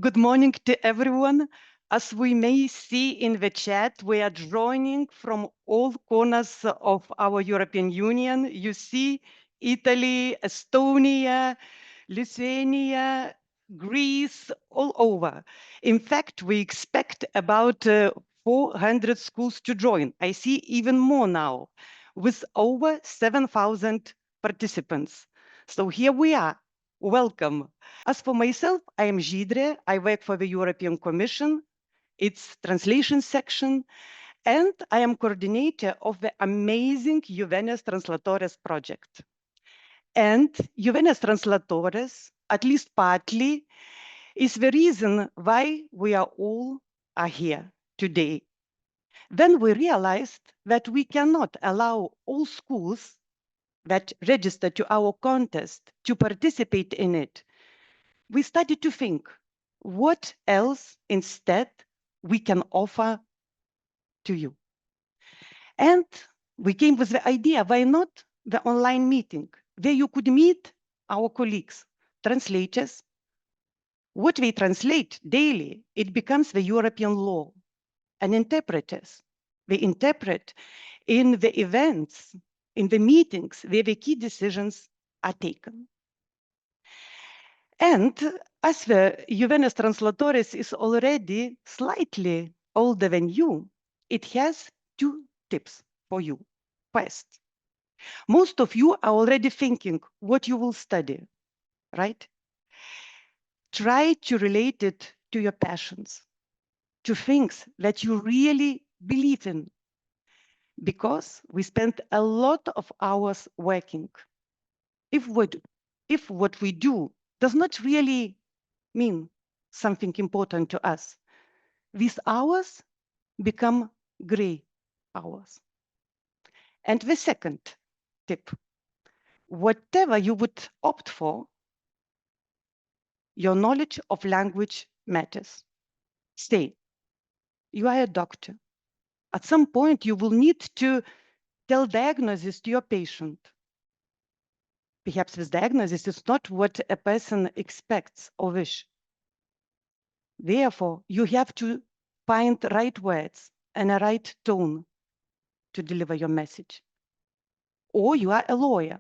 Good morning to everyone. As we may see in the chat, we are joining from all corners of our European Union. You see Italy, Estonia, Lithuania, Greece, all over. In fact, we expect about 400 schools to join. I see even more now, with over 7,000 participants. So here we are. Welcome. As for myself, I am Žydrė. I work for the European Commission, its translation section, and I am coordinator of the amazing Juvenes Translatores project. And Juvenes Translatores, at least partly, is the reason why we are all here today. Then we realized that we cannot allow all schools that register to our contest to participate in it. We started to think, what else instead we can offer to you? And we came with the idea, why not the online meeting, where you could meet our colleagues, translators. What they translate daily, it becomes the European law. And interpreters, they interpret in the events, in the meetings where the key decisions are taken. And as the Juvenes Translatores is already slightly older than you, it has two tips for you. First, most of you are already thinking what you will study, right? Try to relate it to your passions, to things that you really believe in, because we spend a lot of hours working. If what we do does not really mean something important to us, these hours become gray hours. And the second tip, whatever you would opt for, your knowledge of language matters. Say, you are a doctor. At some point, you will need to tell diagnosis to your patient. Perhaps this diagnosis is not what a person expects or wish. Therefore, you have to find right words and a right tone to deliver your message. Or you are a lawyer.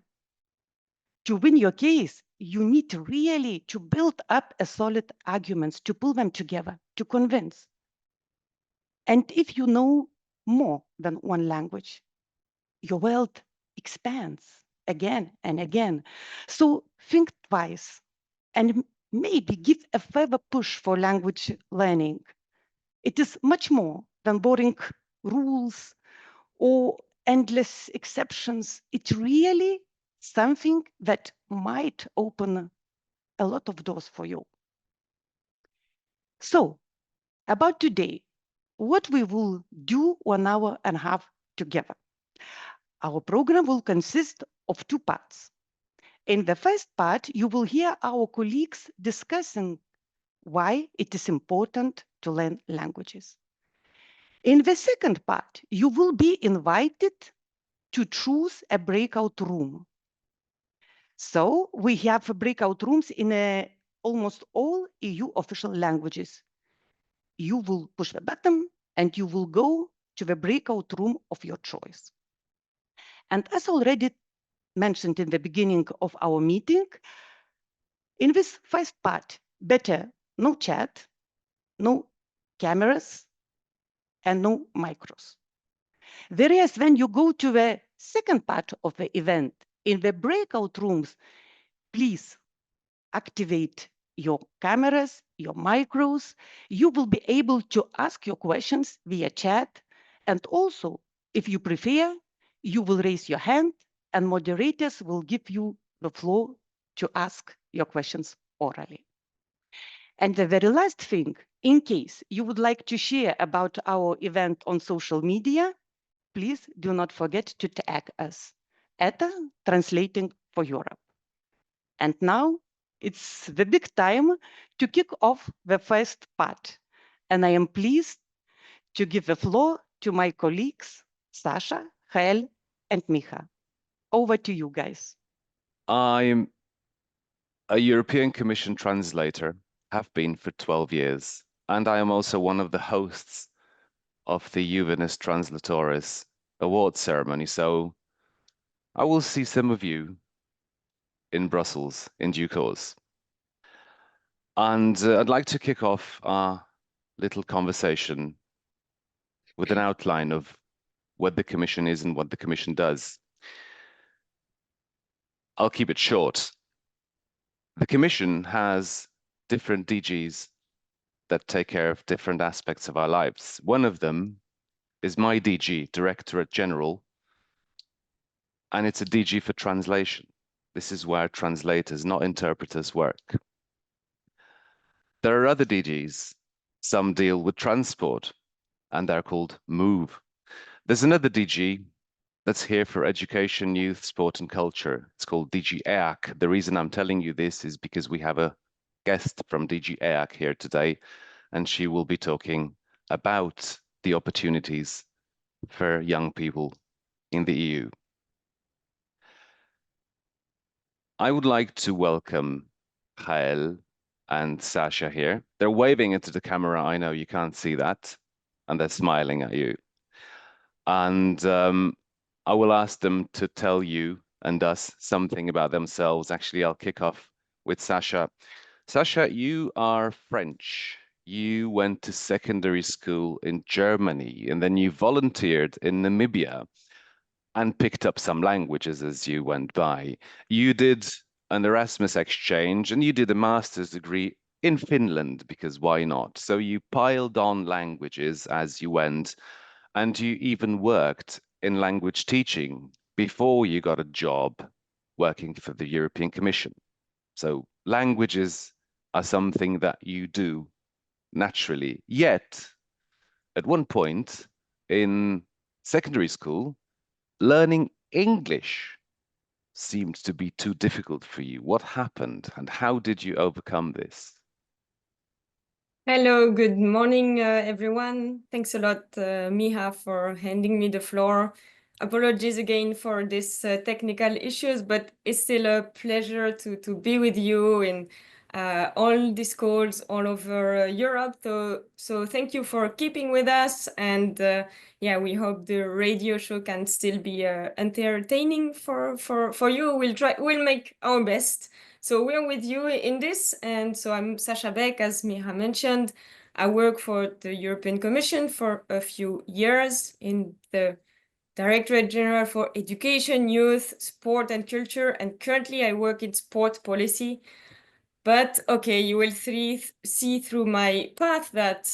To win your case, you need really to build up a solid arguments, to pull them together, to convince. And if you know more than one language, your world expands again and again. So think twice and maybe give a further push for language learning. It is much more than boring rules or endless exceptions. It's really something that might open a lot of doors for you. So, about today, what we will do 1 hour and a half together. Our program will consist of 2 parts. In the first part, you will hear our colleagues discussing why it is important to learn languages. In the second part, you will be invited to choose a breakout room. So we have breakout rooms in almost all EU official languages. You will push the button and you will go to the breakout room of your choice. And as already mentioned in the beginning of our meeting, in this first part, better no chat, no cameras, and no micros. Whereas when you go to the second part of the event, in the breakout rooms, please activate your cameras, your micros. You will be able to ask your questions via chat. And also, if you prefer, you will raise your hand and moderators will give you the floor to ask your questions orally. And the very last thing, in case you would like to share about our event on social media, please do not forget to tag us at Translating for Europe. And now it's the big time to kick off the first part. And I am pleased to give the floor to my colleagues, Sasha, Jael, and Micha. Over to you guys. I'm a European Commission translator, have been for 12 years, and I am also one of the hosts of the Juvenis Translatores award ceremony. So I will see some of you in Brussels in due course. And I'd like to kick off our little conversation with an outline of what the Commission is and what the Commission does. I'll keep it short. The Commission has different DGs that take care of different aspects of our lives. One of them is my DG, Directorate General, and it's a DG for translation. This is where translators, not interpreters, work. There are other DGs. Some deal with transport, and they're called MOVE. There's another DG that's here for education, youth, sport, and culture. It's called DG EAC. The reason I'm telling you this is because we have a guest from DG EAC here today, and she will be talking about the opportunities for young people in the EU. I would like to welcome Jael and Sasha here. They're waving into the camera. I know you can't see that, and they're smiling at you. And I will ask them to tell you and us something about themselves. Actually, I'll kick off with Sasha. Sasha, you are French. You went to secondary school in Germany, and then you volunteered in Namibia and picked up some languages as you went by. You did an Erasmus exchange and you did a master's degree in Finland because why not? So you piled on languages as you went, and you even worked in language teaching before you got a job working for the European Commission. So languages are something that you do naturally. Yet, at one point in secondary school, learning English seemed to be too difficult for you. What happened and how did you overcome this? Hello, good morning, everyone. Thanks a lot, Miha, for handing me the floor. Apologies again for this technical issues, but it's still a pleasure to be with you in all these calls all over Europe. So thank you for keeping with us. And yeah, we hope the radio show can still be entertaining for you. We'll make our best. So we're with you in this. And so I'm Sasha Beck, as Miha mentioned. I work for the European Commission for a few years in the Directorate General for Education, Youth, Sport and Culture. And currently I work in sport policy. But okay, you will see through my path that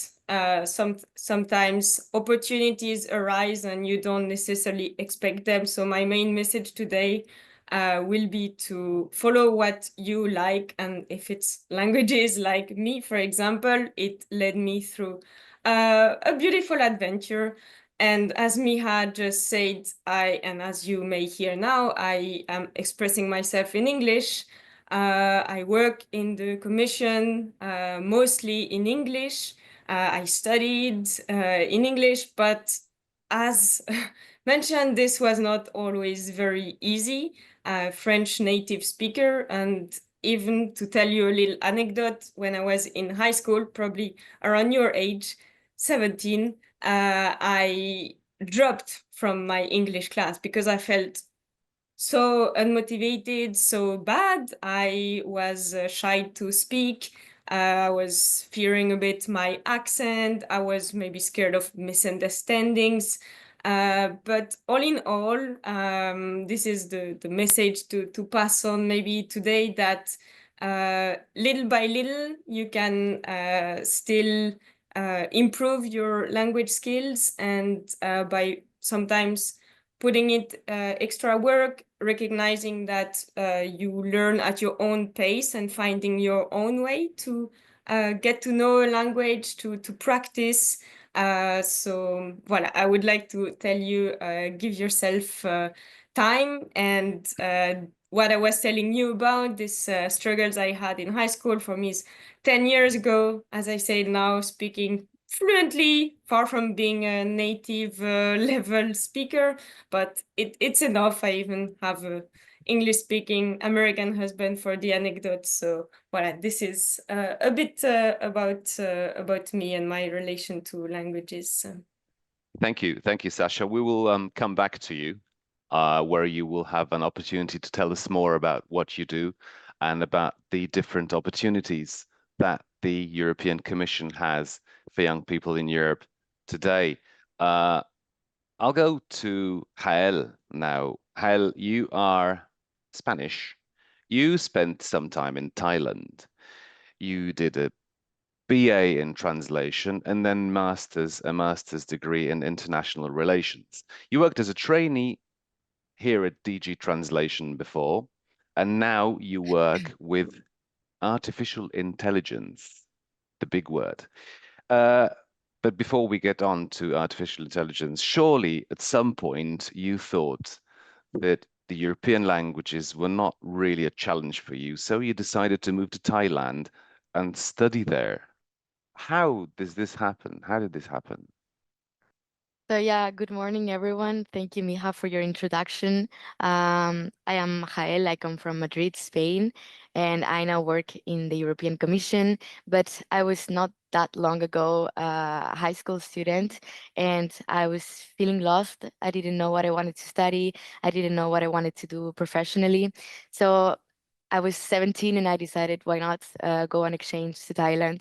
sometimes opportunities arise and you don't necessarily expect them. So my main message today will be to follow what you like. And if it's languages like me, for example, it led me through a beautiful adventure. And as Miha just said, and as you may hear now, I am expressing myself in English. I work in the Commission, mostly in English. I studied in English, but as mentioned, this was not always very easy. French native speaker, and even to tell you a little anecdote, when I was in high school, probably around your age, 17, I dropped from my English class because I felt so unmotivated, so bad. I was shy to speak. I was fearing a bit my accent. I was maybe scared of misunderstandings. But all in all, this is the message to pass on maybe today, that little by little, you can still improve your language skills, and by sometimes putting it extra work, recognizing that you learn at your own pace and finding your own way to get to know a language, to practice. So voilà, I would like to tell you, give yourself time. And what I was telling you about, these struggles I had in high school, for me is 10 years ago. As I said, now speaking fluently, far from being a native level speaker, but it's enough. I even have English-speaking American husband for the anecdote. So voilà, this is a bit about me and my relation to languages. Thank you, Sasha. We will come back to you, where you will have an opportunity to tell us more about what you do and about the different opportunities that the European Commission has for young people in Europe today. I'll go to Jael now. Jael, you are Spanish. You spent some time in Thailand. You did a BA in translation and then a master's degree in international relations. You worked as a trainee here at DG Translation before, and now you work with artificial intelligence, the big word. Uh, but before we get on to artificial intelligence, surely at some point you thought that the European languages were not really a challenge for you, so you decided to move to Thailand and study there. How does this happen? How did this happen? So yeah, good morning, everyone. Thank you, Mija, for your introduction. I am Jael. I come from Madrid, Spain, and I now work in the European Commission. But I was not that long ago a high school student, and I was feeling lost. I didn't know what I wanted to study. I didn't know what I wanted to do professionally. So I was 17, and I decided, why not go on exchange to Thailand?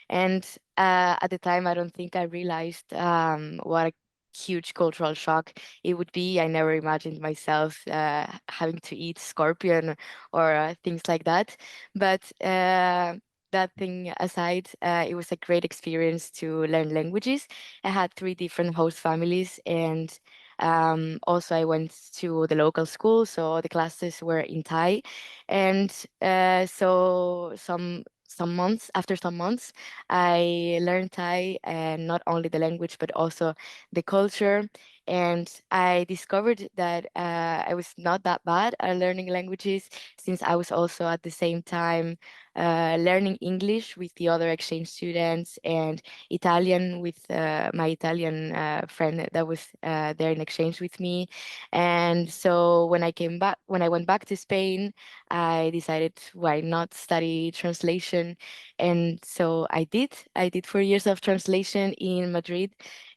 And at the time, I don't think I realized what a huge cultural shock it would be. I never imagined myself having to eat scorpion or things like that. But that thing aside, it was a great experience to learn languages. I had three different host families, and also I went to the local school, so the classes were in Thai. And so some months after some months, I learned Thai, and not only the language but also the culture. And I discovered that I was not that bad at learning languages, since I was also at the same time learning English with the other exchange students, and Italian with my Italian friend that was there in exchange with me. And so when I went back to Spain, I decided, why not study translation? And so I did. I did 4 years of translation in Madrid.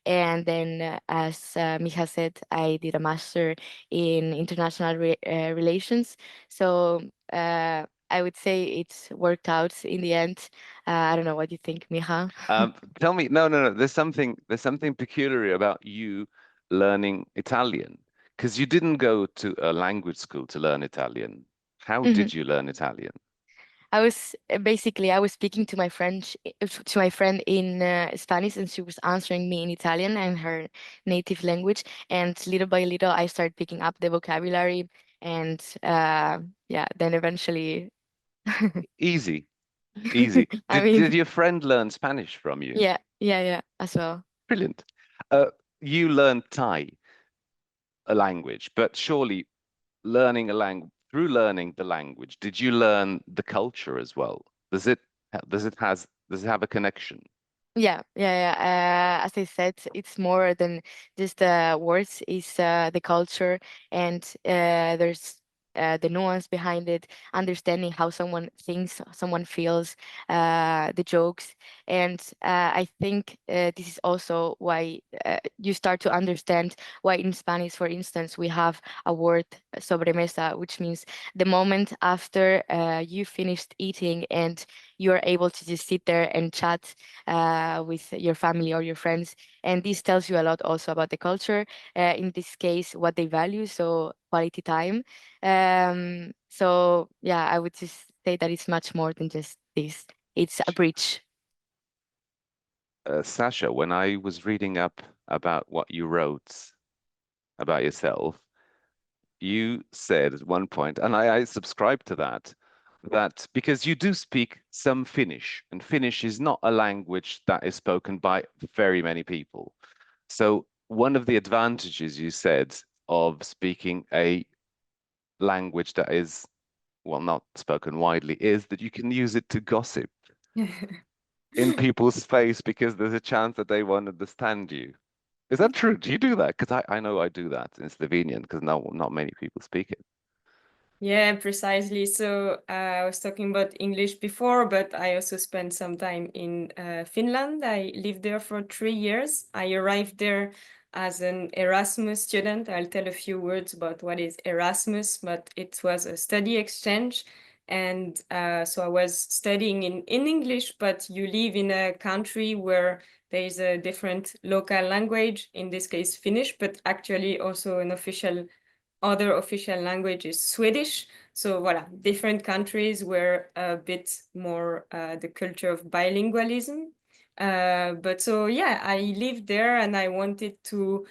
And then, as Mija said, I did a master in international relations. So I would say it's worked out in the end. I don't know what you think, Mija. Tell me, no. There's something peculiar about you learning Italian, because you didn't go to a language school to learn Italian. How did you learn Italian? I was basically I was speaking to my to my friend in Spanish, and she was answering me in Italian and her native language. And little by little, I started picking up the vocabulary, and yeah, then eventually, Easy, easy. I Did mean, your friend learn Spanish from you? yeah, as well. Brilliant. You learned Thai, a language, but surely learning a language through learning the language, did you learn the culture as well? Does it have a connection? Yeah. As I said, it's more than just the words. It's the culture, and there's the nuance behind it, understanding how someone thinks, someone feels, the jokes. And I think this is also why you start to understand why in Spanish, for instance, we have a word sobremesa, which means the moment after you finished eating and you're able to just sit there and chat with your family or your friends. And this tells you a lot also about the culture, in this case, what they value, so quality time. So, yeah, I would just say that it's much more than just this. It's a bridge. Sasha, when I was reading up about what you wrote about yourself, you said at one point, and I subscribe to that, that because you do speak some Finnish, and Finnish is not a language that is spoken by very many people. So one of the advantages you said of speaking a language that is, well, not spoken widely, is that you can use it to gossip in people's face because there's a chance that they won't understand you. Is that true? Do you do that? Because I know I do that in Slovenian because not many people speak it. Yeah, precisely. So I was talking about English before, but I also spent some time in Finland. I lived there for 3 years. I arrived there as an Erasmus student. I'll tell a few words about what is Erasmus, but it was a study exchange. And so I was studying in English, but you live in a country where there is a different local language, in this case Finnish, but actually also an other official language is Swedish. So voilà, different countries were a bit more the culture of bilingualism. But so yeah, I lived there and I wanted to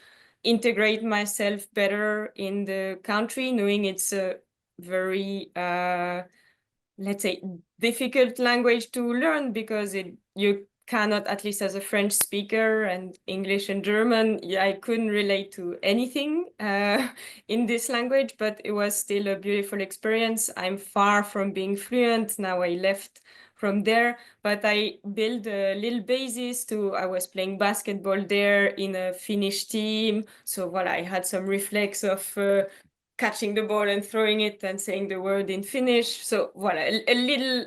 integrate myself better in the country, knowing it's a very let's say difficult language to learn because you cannot, at least as a French speaker and English and German, I couldn't relate to anything in this language, but it was still a beautiful experience. I'm far from being fluent. Now I left from there, but I built a little basis I was playing basketball there in a Finnish team. So voilà, I had some reflex of catching the ball and throwing it and saying the word in Finnish. So voilà, a little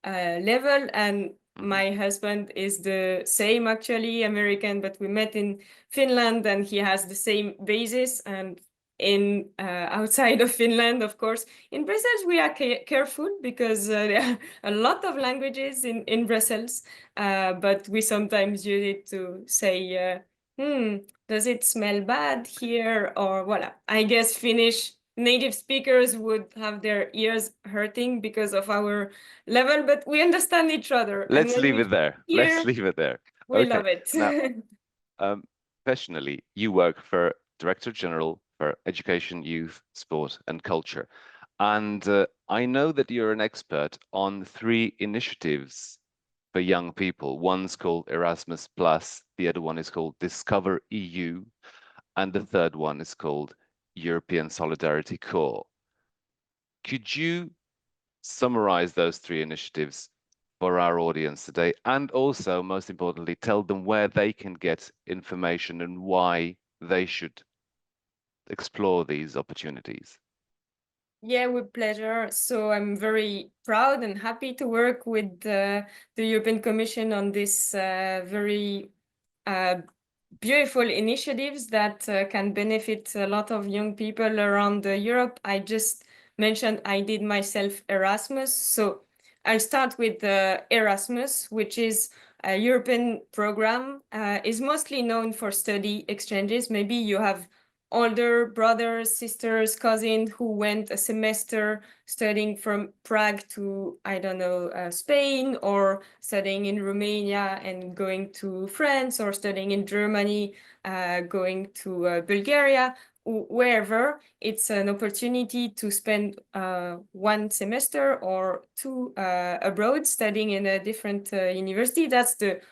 level. And my husband is the same, actually, American, but we met in Finland and he has the same basis. And in outside of Finland, of course, in Brussels, we are careful because there are a lot of languages in Brussels, but we sometimes use it to say, does it smell bad here? Or voilà. I guess Finnish native speakers would have their ears hurting because of our level, but we understand each other. And Let's when leave we it there. Let's hear, leave it there. we Okay. love it. Now, professionally, you work for Director General for Education, Youth, Sport and Culture. And I know that you're an expert on 3 initiatives for young people. One's called Erasmus Plus, the other one is called Discover EU, and the third one is called European Solidarity Corps. Could you summarize those 3 initiatives for our audience today, and also, most importantly, tell them where they can get information and why they should explore these opportunities? Yeah, with pleasure. So I'm very proud and happy to work with the European Commission on this very beautiful initiatives that can benefit a lot of young people around Europe. I just mentioned I did myself Erasmus. So I'll start with Erasmus, which is a European program, is mostly known for study exchanges. Maybe you have older brothers, sisters, cousins who went a semester studying from Prague to, I don't know, Spain, or studying in Romania and going to France, or studying in Germany, going to Bulgaria, wherever. It's an opportunity to spend 1 semester or 2 abroad studying in a different university. That's the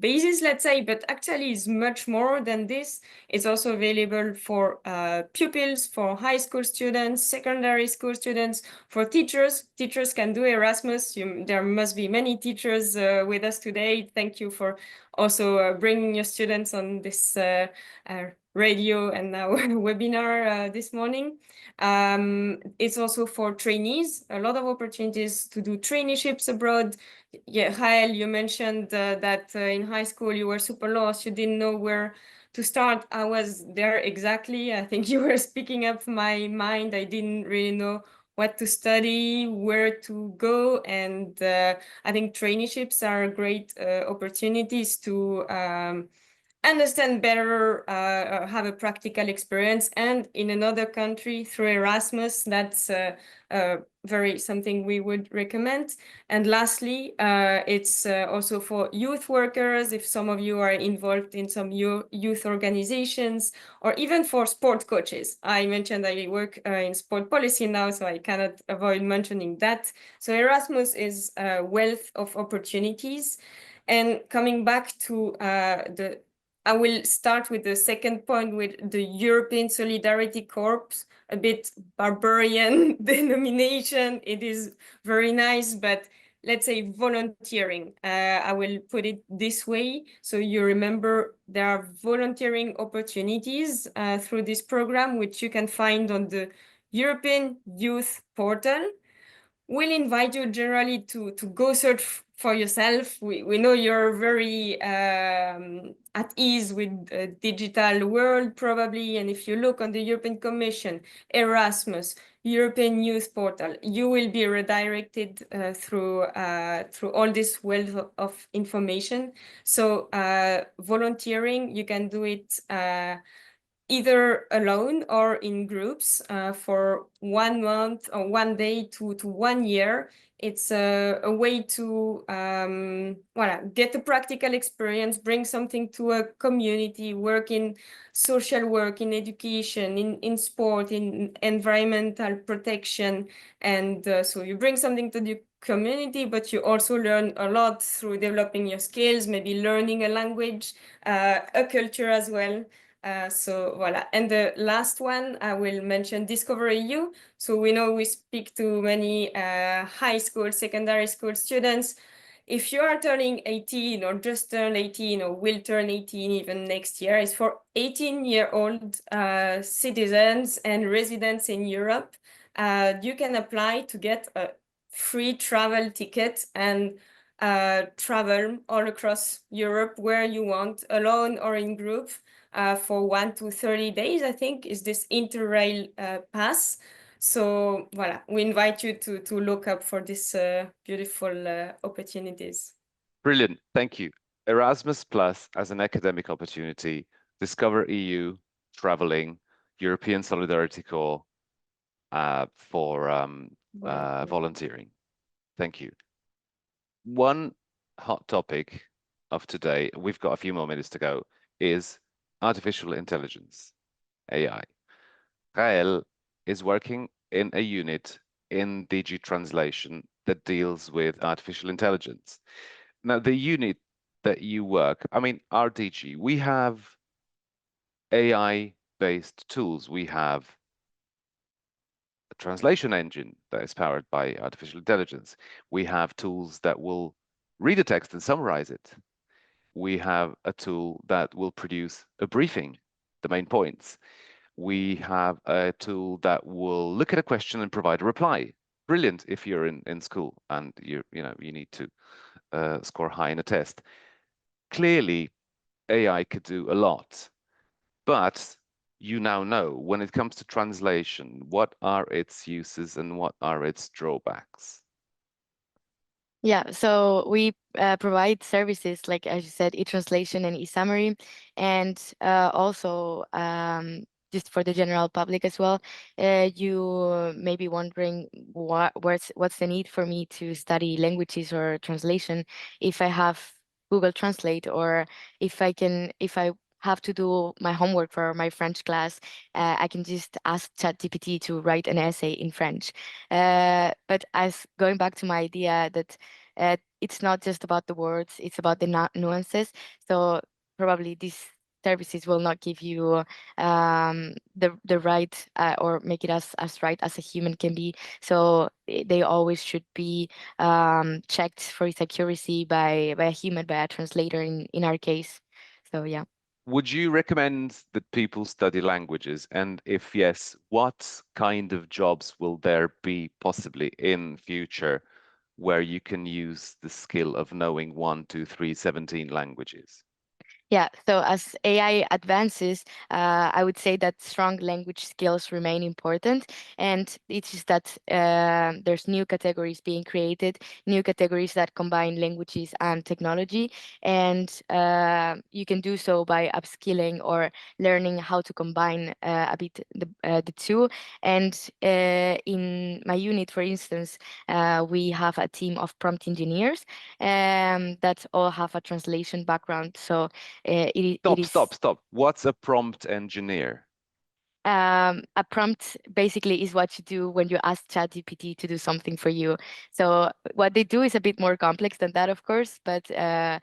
basis, let's say, but actually is much more than this. It's also available for pupils, for high school students, secondary school students, for teachers. Teachers can do Erasmus. There must be many teachers with us today. Thank you for also bringing your students on this radio and now webinar this morning. It's also for trainees, a lot of opportunities to do traineeships abroad. Yeah, Jael, you mentioned that in high school you were super lost, you didn't know where to start. I was there exactly. I think you were speaking up my mind. I didn't really know what to study, where to go, and I think traineeships are great opportunities to understand better, have a practical experience, and in another country through Erasmus. That's very something we would recommend. And lastly, it's also for youth workers, if some of you are involved in some youth organizations, or even for sport coaches. I mentioned I work in sport policy now, so I cannot avoid mentioning that. So Erasmus is a wealth of opportunities. And coming back to I will start with the second point, with the European Solidarity Corps, a bit barbarian denomination. It is very nice, but let's say volunteering. I will put it this way. So you remember there are volunteering opportunities through this program, which you can find on the European Youth Portal. We'll invite you generally to go search for yourself. We know you're very at ease with the digital world probably, and if you look on the European Commission, Erasmus, European Youth Portal, you will be redirected through all this wealth of information. So volunteering, you can do it either alone or in groups for 1 month or 1 day to 1 year. It's a way to get a practical experience, bring something to a community, work in social work, in education, in sport, in environmental protection. And so you bring something to the community, but you also learn a lot through developing your skills, maybe learning a language, a culture as well. So voila. And the last one, I will mention Discover EU. So we know we speak to many high school, secondary school students. If you are turning 18 or just turned 18 or will turn 18 even next year, it's for 18-year-old citizens and residents in Europe. You can apply to get a free travel ticket and travel all across Europe where you want, alone or in group. For 1 to 30 days, I think, is this Interrail pass. So voilà, we invite you to look up for these beautiful opportunities. Brilliant. Thank you. Erasmus Plus as an academic opportunity, Discover EU, traveling, European Solidarity Corps for volunteering. Thank you. One hot topic of today, we've got a few more minutes to go, is artificial intelligence, AI. Gael is working in a unit in DG Translation that deals with artificial intelligence. Now, the unit that you work, I mean, our DG, we have AI-based tools. We have a translation engine that is powered by artificial intelligence. We have tools that will read a text and summarize it. We have a tool that will produce a briefing, the main points. We have a tool that will look at a question and provide a reply. Brilliant if you're in school and you need to score high in a test. Clearly, AI could do a lot, but you now know when it comes to translation, what are its uses and what are its drawbacks? Yeah, so we provide services like, as you said, e-translation and e-summary, and also just for the general public as well. You may be wondering what's the need for me to study languages or translation if I have Google Translate, or if I have to do my homework for my French class, I can just ask ChatGPT to write an essay in French. But as going back to my idea that it's not just about the words, it's about the nuances. So probably these services will not give you the right or make it as right as a human can be. So they always should be checked for its accuracy by a human, by a translator in our case. So yeah. Would you recommend that people study languages? And if yes, what kind of jobs will there be possibly in future where you can use the skill of knowing 1, 2, 3, 17 languages? Yeah, so as AI advances, I would say that strong language skills remain important. And it's just that there's new categories being created, new categories that combine languages and technology. And you can do so by upskilling or learning how to combine a bit the two. And in my unit, for instance, we have a team of prompt engineers that all have a translation background. So it is Stop. What's a prompt engineer? a prompt basically is what you do when you ask ChatGPT to do something for you. So what they do is a bit more complex than that, of course, but I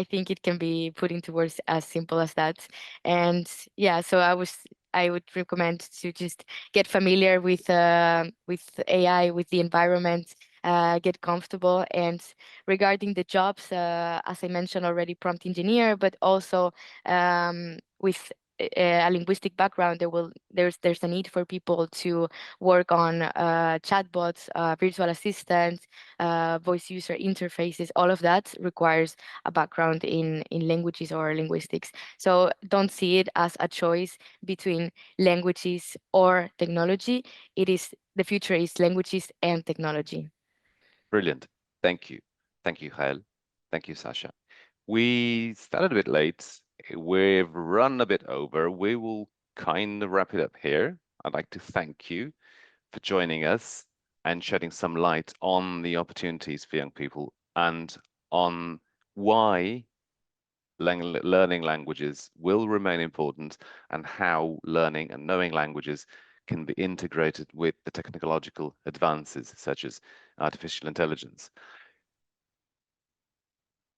think it can be put into words as simple as that. And yeah, so I would recommend to just get familiar with AI, with the environment, get comfortable. And regarding the jobs, as I mentioned already, prompt engineer, but also with a linguistic background, there's a need for people to work on chatbots, virtual assistants, voice user interfaces. All of that requires a background in languages or linguistics. So don't see it as a choice between languages or technology. The future is languages and technology. Brilliant. Thank you. Thank you, Jael. Thank you, Sasha. We started a bit late. We've run a bit over. We will kind of wrap it up here. I'd like to thank you for joining us and shedding some light on the opportunities for young people and on why learning languages will remain important and how learning and knowing languages can be integrated with the technological advances such as artificial intelligence.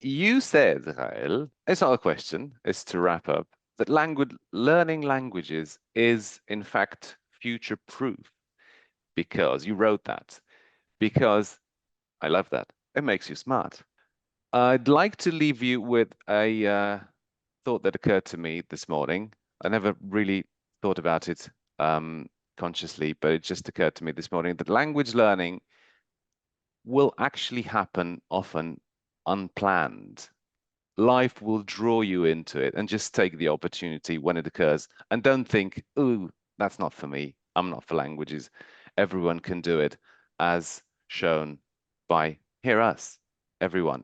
You said, Rael, it's not a question, it's to wrap up, that learning languages is in fact future-proof because you wrote that, because I love that, it makes you smart. I'd like to leave you with a thought that occurred to me this morning. I never really thought about it consciously, but it just occurred to me this morning that language learning will actually happen often unplanned. Life will draw you into it, and just take the opportunity when it occurs. And don't think, ooh, that's not for me. I'm not for languages. Everyone can do it, as shown by, hear us, everyone.